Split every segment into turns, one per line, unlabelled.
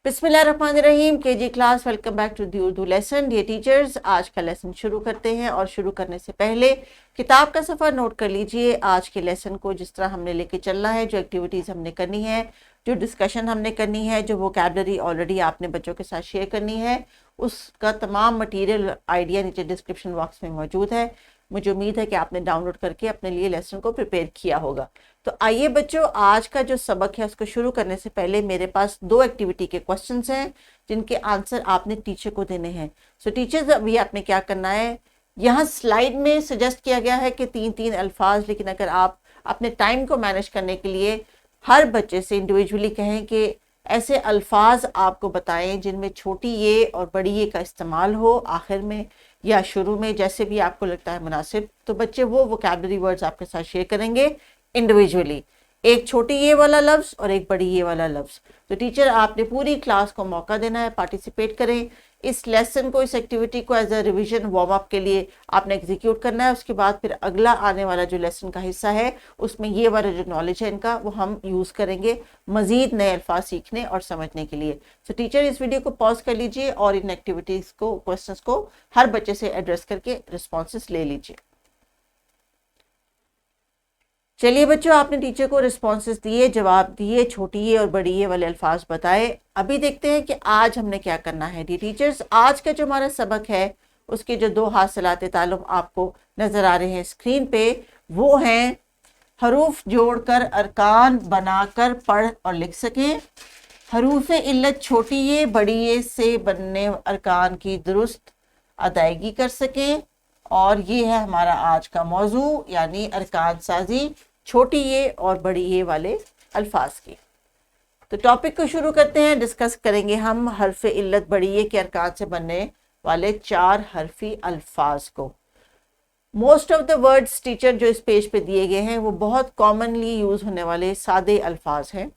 बिस्मिल्लाहिर्रहमानिर्रहीम KG class welcome back to the Urdu lesson. ये teachers आज का लेसन शुरू करते हैं और शुरू करने से पहले किताब का सफ़ा नोट कर लीजिए। आज के लेसन को जिस तरह हमने लेके चलना है, जो एक्टिविटीज़ हमने करनी है, जो डिस्कशन हमने करनी है, जो वोकैबलरी ऑलरेडी आपने बच्चों के साथ शेयर करनी है, उसका तमाम मटीरियल आइडिया नीचे डिस्क्रिप्शन बॉक्स में मौजूद है। मुझे उम्मीद है कि आपने डाउनलोड करके अपने लिए लेसन को प्रिपेयर किया होगा। तो आइए बच्चों, आज का जो सबक है उसको शुरू करने से पहले मेरे पास दो एक्टिविटी के क्वेश्चंस हैं जिनके आंसर आपने टीचर को देने हैं। सो टीचर्स, अभी आपने क्या करना है, यहाँ स्लाइड में सजेस्ट किया गया है कि 3-3 अल्फाज, लेकिन अगर आप अपने टाइम को मैनेज करने के लिए हर बच्चे से इंडिविजुअली कहें कि ऐसे अल्फाज आपको बताएं जिनमें छोटी ये और बड़ी ये का इस्तेमाल हो आखिर में या शुरू में, जैसे भी आपको लगता है मुनासिब, तो बच्चे वो वोकैबलरी वर्ड्स आपके साथ शेयर करेंगे इंडिविजुअली, एक छोटी ये वाला लफ्ज़ और एक बड़ी ये वाला लफ्ज़। तो टीचर आपने पूरी क्लास को मौका देना है, पार्टिसिपेट करें इस लेसन को, इस एक्टिविटी को as a revision warm up के लिए आपने एग्जीक्यूट करना है। उसके बाद फिर अगला आने वाला जो लेसन का हिस्सा है उसमें ये वाला जो नॉलेज है इनका वो हम यूज़ करेंगे मज़ीद नए अल्फाज सीखने और समझने के लिए। तो टीचर इस वीडियो को पॉज कर लीजिए और इन एक्टिविटीज़ को, क्वेश्चंस को हर बच्चे से एड्रेस करके रिस्पॉन्सेस ले लीजिए। चलिए बच्चों, आपने टीचर को रिस्पॉन्सेस दिए, जवाब दिए, छोटी ये और बड़ी ये वाले अल्फाज बताए। अभी देखते हैं कि आज हमने क्या करना है। डी टीचर्स, आज का जो हमारा सबक है उसके जो दो हासिलात ताल्लुम आपको नज़र आ रहे हैं स्क्रीन पे, वो हैं हरूफ जोड़कर अरकान बनाकर पढ़ और लिख सकें, हरूफ इल्लत छोटी ये बड़ी ये से बनने अरकान की दुरुस्त अदायगी कर सकें। और ये है हमारा आज का मौजू, यानी अरकान साजी छोटी ये और बड़ी ये वाले अल्फाज की। तो टॉपिक को शुरू करते हैं, डिस्कस करेंगे हम हरफ इल्लत बड़ी ये के अरकान से बनने वाले 4 हरफी अल्फाज को। Most of the words teacher जो इस पेज पे दिए गए हैं वो बहुत कॉमनली यूज होने वाले सादे अल्फाज हैं।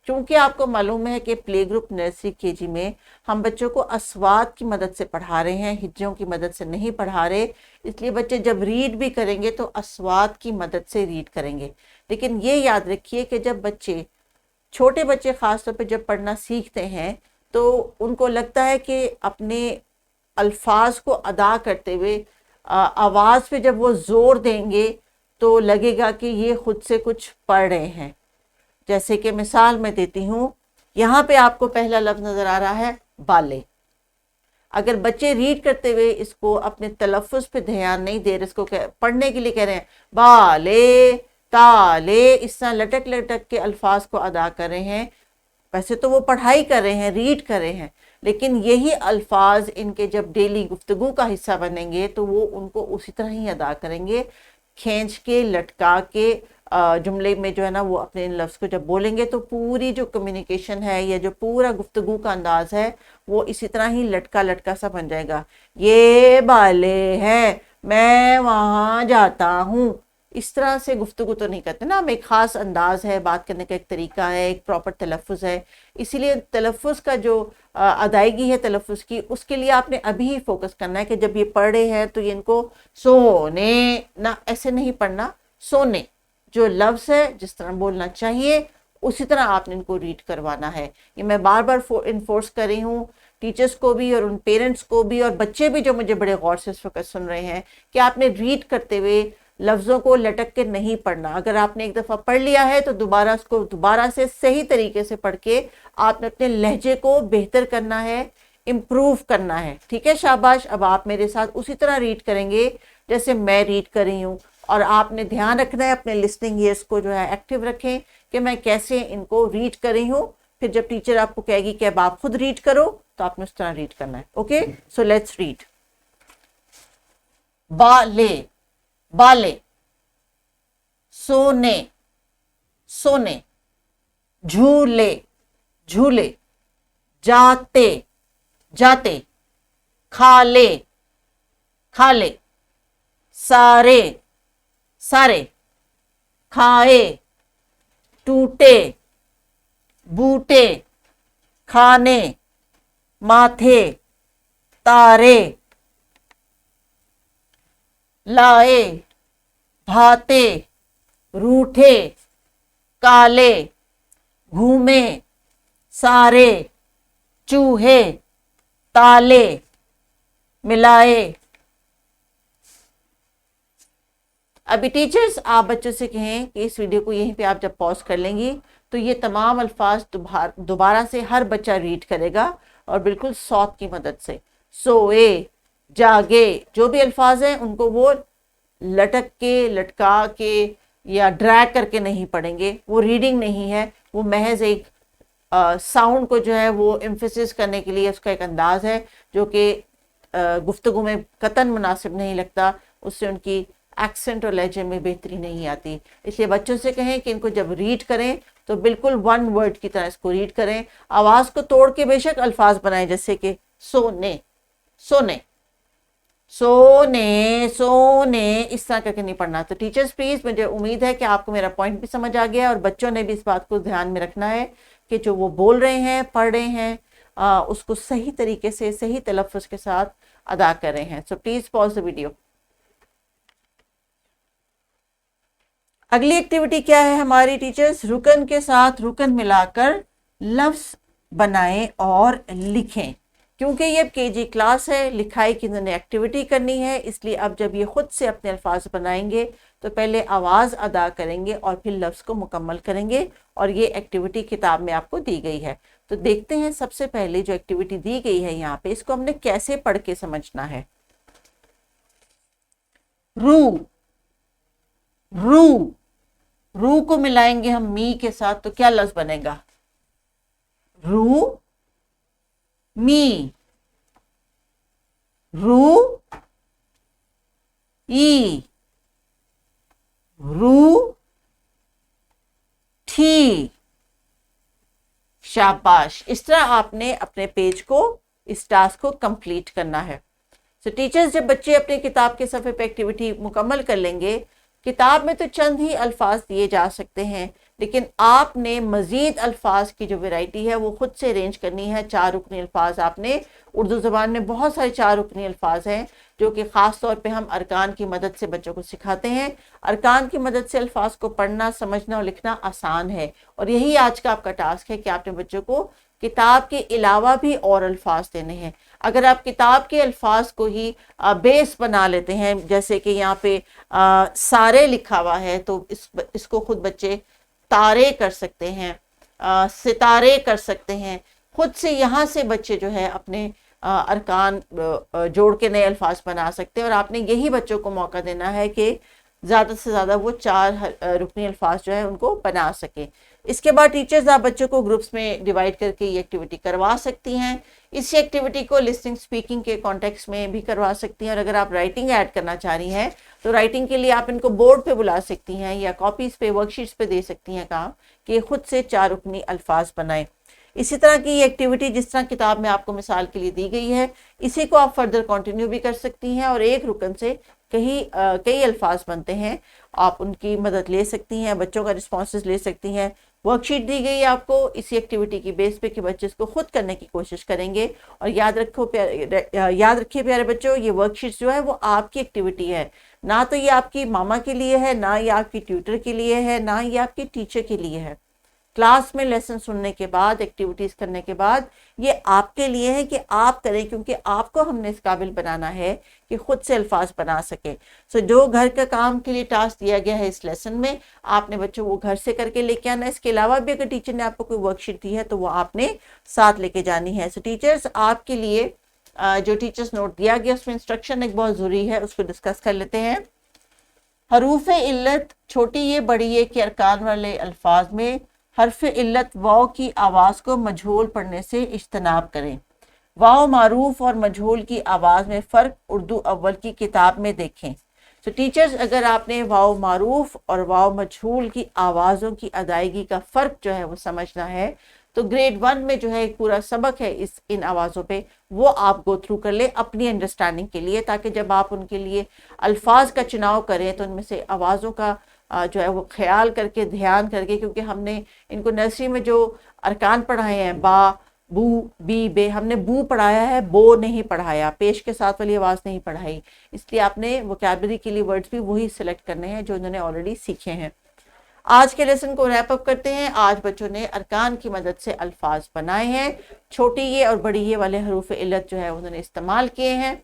क्योंकि आपको मालूम है कि प्ले ग्रुप नर्सरी केजी में हम बच्चों को अस्वाद की मदद से पढ़ा रहे हैं, हिज्जों की मदद से नहीं पढ़ा रहे, इसलिए बच्चे जब रीड भी करेंगे तो अस्वाद की मदद से रीड करेंगे। लेकिन ये याद रखिए कि जब बच्चे, छोटे बच्चे ख़ासतौर पे जब पढ़ना सीखते हैं तो उनको लगता है कि अपने अल्फाज को अदा करते हुए आवाज़ पे जब वो ज़ोर देंगे तो लगेगा कि ये खुद से कुछ पढ़ रहे हैं। जैसे कि मिसाल मैं देती हूँ, यहाँ पे आपको पहला लफ्ज़ नज़र आ रहा है बाले। अगर बच्चे रीड करते हुए इसको अपने तलफ़ुज़ पे ध्यान नहीं दे रहे, इसको पढ़ने के लिए कह रहे हैं बाले ताले, इस तरह लटक लटक के अल्फाज को अदा कर रहे हैं, वैसे तो वो पढ़ाई कर रहे हैं, रीड कर रहे हैं, लेकिन यही अल्फाज इनके जब डेली गुफ्तगू का हिस्सा बनेंगे तो वो उनको उसी तरह ही अदा करेंगे, खींच के लटका के जुमले में जो है ना वो अपने इन लफ्ज़ को जब बोलेंगे तो पूरी जो कम्युनिकेशन है या जो पूरा गुफ्तगू का अंदाज है वो इसी तरह ही लटका लटका सा बन जाएगा। ये बाले हैं, मैं वहाँ जाता हूँ, इस तरह से गुफ्तगू तो नहीं करते ना हम, एक ख़ास अंदाज है, बात करने का एक तरीका है, एक प्रॉपर तलफ़ुज़ है, इसीलिए तलफ़ुज़ का जो अदायगी है तलफ़ुज़ की, उसके लिए आपने अभी ही फोकस करना है कि जब ये पढ़ रहे हैं तो ये इनको सोने ना, ऐसे नहीं पढ़ना, सोने जो लफ्ज़ है जिस तरह बोलना चाहिए उसी तरह आपने इनको रीड करवाना है। ये मैं बार बार इन्फोर्स कर रही हूँ टीचर्स को भी और उन पेरेंट्स को भी और बच्चे भी जो मुझे बड़े गौर से इस वक्त सुन रहे हैं कि आपने रीड करते हुए लफ्ज़ों को लटक के नहीं पढ़ना। अगर आपने एक दफ़ा पढ़ लिया है तो दोबारा उसको दोबारा से सही तरीके से पढ़ के आपने अपने लहजे को बेहतर करना है, इम्प्रूव करना है। ठीक है, शाबाश। अब आप मेरे साथ उसी तरह रीड करेंगे जैसे मैं रीड कर रही हूँ, और आपने ध्यान रखना है अपने लिसनिंग ईयर्स को जो है एक्टिव रखें कि मैं कैसे इनको रीड कर रही हूँ। फिर जब टीचर आपको कहेगी कि अब आप खुद रीड करो तो आपने उस तरह रीड करना है। Okay, so let's read. बाले बाले, सोने सोने, झूले झूले, जाते जाते, खाले खाले, सारे सारे, खाए टूटे बूटे, खाने माथे, तारे लाए भाते, रूठे काले, घूमे सारे, चूहे, ताले, मिलाए। अभी टीचर्स आप बच्चों से कहें कि इस वीडियो को यहीं पे आप जब पॉज कर लेंगी तो ये तमाम अल्फाज दोबारा से हर बच्चा रीड करेगा और बिल्कुल सौत की मदद से। सोए, जागे, जो भी अल्फाज हैं उनको वो लटक के, लटका के या ड्रैग करके नहीं पढ़ेंगे। वो रीडिंग नहीं है, वो महज एक साउंड को जो है वो एम्फेसिस करने के लिए उसका एक अंदाज है जो कि गुफ्तगू में कतन मुनासिब नहीं लगता, उससे उनकी एक्सेंट और लहजे में बेहतरी नहीं आती। इसलिए बच्चों से कहें कि इनको जब रीड करें तो बिल्कुल वन वर्ड की तरह इसको रीड करें। आवाज़ को तोड़ के बेशक अल्फाज बनाएं, जैसे कि सोने, सोने, सोने, सोने, इस तरह करके नहीं पढ़ना। तो टीचर्स प्लीज़, मुझे उम्मीद है कि आपको मेरा पॉइंट भी समझ आ गया और बच्चों ने भी इस बात को ध्यान में रखना है कि जो वो बोल रहे हैं, पढ़ रहे हैं, उसको सही तरीके से, सही तलफ़्फ़ुज़ के साथ अदा कर रहे हैं। So please pause the video. अगली एक्टिविटी क्या है हमारी टीचर्स? रुकन के साथ रुकन मिलाकर लफ्ज़ बनाएं और लिखें। क्योंकि ये केजी क्लास है, लिखाई की इन्होंने एक्टिविटी करनी है, इसलिए अब जब ये खुद से अपने अल्फाज बनाएंगे तो पहले आवाज़ अदा करेंगे और फिर लफ्ज़ को मुकम्मल करेंगे। और ये एक्टिविटी किताब में आपको दी गई है। तो देखते हैं सबसे पहले जो एक्टिविटी दी गई है यहाँ पे, इसको हमने कैसे पढ़ के समझना है। रू, रू, रू को मिलाएंगे हम मी के साथ तो क्या लफ्ज़ बनेगा? रू मी, रू ई, रू ठी। शाबाश। इस तरह आपने अपने पेज को, इस टास्क को कंप्लीट करना है। तो टीचर्स, जब बच्चे अपनी किताब के सफ़े पे एक्टिविटी मुकम्मल कर लेंगे, किताब में तो चंद ही अल्फाज दिए जा सकते हैं, लेकिन आपने मज़ीद अल्फाज की जो वैरायटी है वो खुद से अरेंज करनी है। 4 रुकनी अल्फाज आपने, उर्दू ज़बान में बहुत सारे 4 रुकनी अल्फाज हैं जो कि ख़ास तौर पे हम अरकान की मदद से बच्चों को सिखाते हैं। अरकान की मदद से अल्फाज को पढ़ना, समझना और लिखना आसान है और यही आज का आपका टास्क है कि आपने बच्चों को किताब के अलावा भी और अल्फाज देने हैं। अगर आप किताब के अल्फाज को ही बेस बना लेते हैं, जैसे कि यहाँ पे सारे लिखा हुआ है, तो इसको खुद बच्चे तारे कर सकते हैं, सितारे कर सकते हैं। खुद से यहाँ से बच्चे जो है अपने अरकान जोड़ के नए अल्फाज बना सकते हैं और आपने यही बच्चों को मौका देना है कि ज़्यादा से ज़्यादा वो 4 रुकनी अल्फाज जो है उनको बना सकें। इसके बाद टीचर्स आप बच्चों को ग्रुप्स में डिवाइड करके ये एक्टिविटी करवा सकती हैं। इसी एक्टिविटी को लिसनिंग स्पीकिंग के कॉन्टेक्स्ट में भी करवा सकती हैं और अगर आप राइटिंग ऐड करना चाह रही हैं तो राइटिंग के लिए आप इनको बोर्ड पे बुला सकती हैं या कॉपीज़ पे, वर्कशीट्स पे दे सकती हैं काम कि खुद से 4 रुकनी अल्फाज बनाएं। इसी तरह की एक्टिविटी जिस तरह किताब में आपको मिसाल के लिए दी गई है, इसी को आप फर्दर कंटिन्यू भी कर सकती हैं और एक रुकन से कई अल्फाज बनते हैं, आप उनकी मदद ले सकती हैं, बच्चों का रिस्पॉन्सेस ले सकती हैं। वर्कशीट दी गई है आपको इसी एक्टिविटी की बेस पे कि बच्चे इसको खुद करने की कोशिश करेंगे। और याद रखिए प्यारे बच्चों, ये वर्कशीट जो है वो आपकी एक्टिविटी है, ना तो ये आपकी मामा के लिए है, ना ये आपकी ट्यूटर के लिए है, ना ये आपकी टीचर के लिए है। क्लास में लेसन सुनने के बाद, एक्टिविटीज़ करने के बाद ये आपके लिए है कि आप करें, क्योंकि आपको हमने इस काबिल बनाना है कि खुद से अल्फाज बना सके। सो जो घर का काम के लिए टास्क दिया गया है इस लेसन में, आपने बच्चों को घर से करके लेके आना है। इसके अलावा भी अगर टीचर ने आपको कोई वर्कशीट दी है तो वो आपने साथ लेके जानी है। सो टीचर्स, आपके लिए जो टीचर्स नोट दिया गया उसमें इंस्ट्रक्शन एक बहुत ज़रूरी है, उसको डिस्कस कर लेते हैं। हरूफ इल्लत, छोटी ये बड़ी ये के अरकान वाले अल्फाज में हर्फ इल्लत वाव की आवाज़ को मजहूल पढ़ने से इज्तनाब करें। वाव मारूफ और मजहूल की आवाज़ में फ़र्क उर्दू अव्वल की किताब में देखें। तो टीचर्स, अगर आपने वाव मारूफ और वाव मजहूल की आवाज़ों की अदायगी का फ़र्क जो है वो समझना है तो ग्रेड 1 में जो है एक पूरा सबक है इन आवाज़ों पे, वो आप गो थ्रू कर ले अपनी अंडरस्टैंडिंग के लिए, ताकि जब आप उनके लिए अल्फाज का चुनाव करें तो उनमें से आवाज़ों का जो है वो ख्याल करके, ध्यान करके, क्योंकि हमने इनको नर्सरी में जो अरकान पढ़ाए हैं, बा, बू, बी, बे, हमने बू पढ़ाया है, बो नहीं पढ़ाया, पेश के साथ वाली आवाज़ नहीं पढ़ाई। इसलिए आपने वोकैबुलरी के लिए वर्ड्स भी वही सिलेक्ट करने हैं जो उन्होंने ऑलरेडी सीखे हैं। आज के लेसन को रैप अप करते हैं। आज बच्चों ने अरकान की मदद से अल्फाज बनाए हैं, छोटी ये और बड़ी ये वाले हरूफ इल्लत जो है उन्होंने इस्तेमाल किए हैं।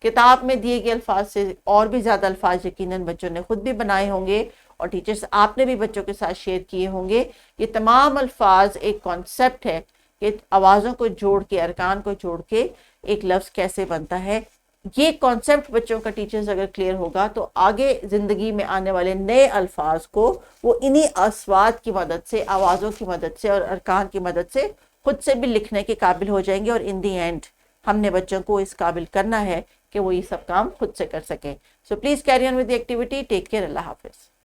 किताब में दिए गए अल्फाज से और भी ज़्यादा अल्फाज यकीनन बच्चों ने खुद भी बनाए होंगे और टीचर्स आपने भी बच्चों के साथ शेयर किए होंगे। ये तमाम अल्फाज एक कॉन्सेप्ट है कि आवाज़ों को जोड़ के, अरकान को जोड़ के एक लफ्ज़ कैसे बनता है। ये कॉन्सेप्ट बच्चों का टीचर्स अगर क्लियर होगा तो आगे ज़िंदगी में आने वाले नए अल्फाज को वो इन्हीं अस्वाद की मदद से, आवाज़ों की मदद से और अरकान की मदद से खुद से भी लिखने के काबिल हो जाएंगे। और इन दी एंड हमने बच्चों को इस काबिल करना है कि वो ये सब काम खुद से कर सकें। So please carry on with the activity. Take care. अल्लाह हाफिज़।